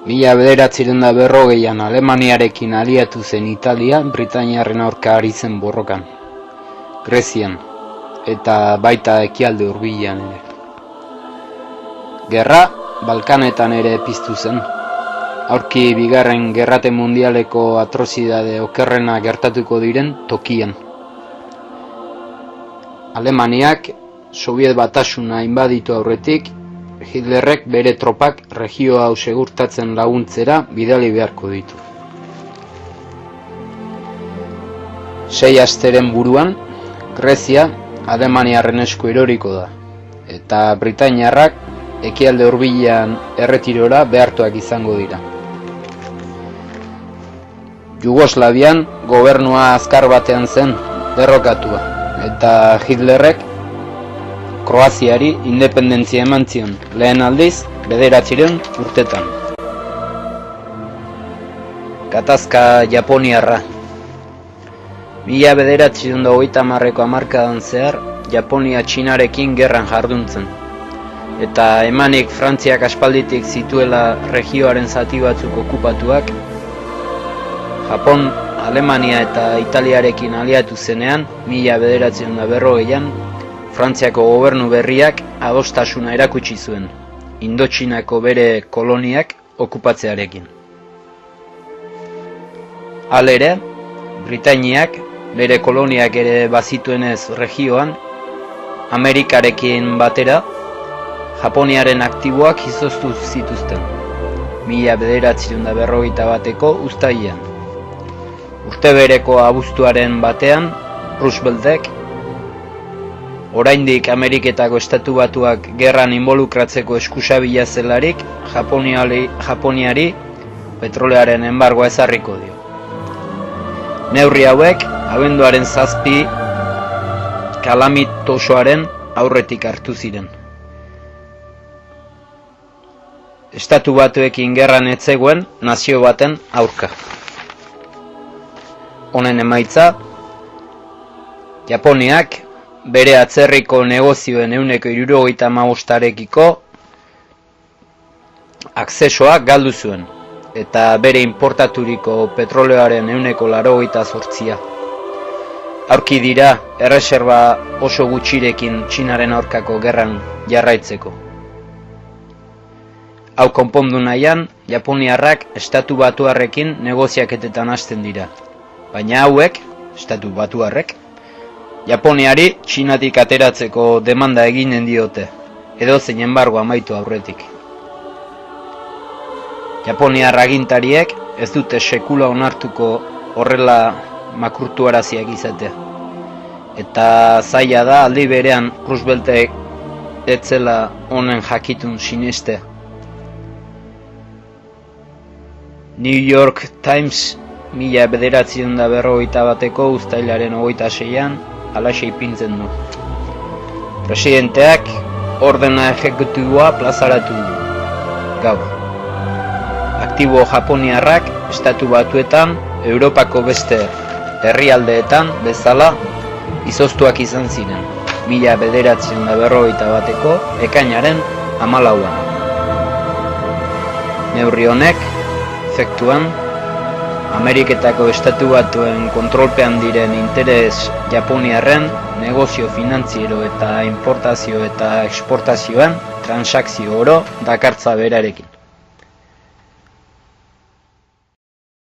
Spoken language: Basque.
1940an Alemaniarekin aliatu zen Italia Britainiarren aurka ari zen borrokan, Grezian, eta baita ekialde hurbilean ere. Gerra Balkanetan ere piztu zen, aurki bigarren gerrate mundialeko atrozidade okerrena gertatuko diren tokian. Alemaniak Sobiet Batasuna inbaditu aurretik, Hitlerrek bere tropak regio hau segurtatzen laguntzera bidali beharko ditu. 6 asteren buruan, Grezia Alemaniarren esku eroriko da, eta Britainiarrak ekialde hurbilean erretirora behartuak izango dira. Jugoslavian gobernua azkar batean zen derrokatua, eta Hitlerrek Kroaziari independentzia eman zion, lehen aldiz 900 urtetan. Gatazka japoniarra. 1930ko hamarkadan zehar, Japonia Txinarekin gerran jarduntzen, eta emanik Frantziak aspalditik zituela regioaren zati batzuk okupatuak, Japon, Alemania eta Italiarekin aliatu zenean, 1940an, Frantziako gobernu berriak adostasuna erakutsi zuen, Indotxinako bere koloniak okupatzearekin. Halere, Britainiak bere koloniak ere bazituenez regioan, Amerikarekin batera, Japoniaren aktiboak izoztu zituzten, 1941ko uztailean. Urte bereko abuztuaren batean, Rooseveltek, oraindik Ameriketako Estatu Batuak gerran involukratzeko eskusabila zelarik, Japoniari petrolearen enbargoa ezarriko dio. Neurri hauek, abenduaren 7 kalamitosoaren aurretik hartu ziren. Estatu Batuekin gerran ez zegoen nazio baten aurka. Honen emaitza, Japoniak bere atzerriko negozioen 75%rekiko akzesoa galdu zuen, eta bere importaturiko petroleoaren 88%. Aurki dira erreserba oso gutxirekin Txinaren aurkako gerran jarraitzeko. Hau konpondu nahian, Japoniarrak Estatu Batuarrekin negoziaketetan hasten dira, baina hauek, Estatu Batuarrek, Japoniari Txinatik ateratzeko demanda eginen diote, edozein enbargo amaitu aurretik. Japoniar agintariek ez dute sekula onartuko horrela makurtuaraziak izatea. Eta zaila da aldi berean Rooseveltek ez zela honen jakitun sinestea. New York Times 1941ko uztailaren 26an halaxe ipintzen du. Presidenteak ordena exekutiboa plazaratu du gaur. Aktibo Japoniarrak Estatu Batuetan, Europako beste herrialdeetan bezala izoztuak izan ziren, 1941ko ekainaren 14an. Neurri honek, efektuan, Ameriketako Estatu Batuen kontrolpean diren interes Japoniarren negozio finantziero eta importazio eta eksportazioan transakzio oro dakartza berarekin.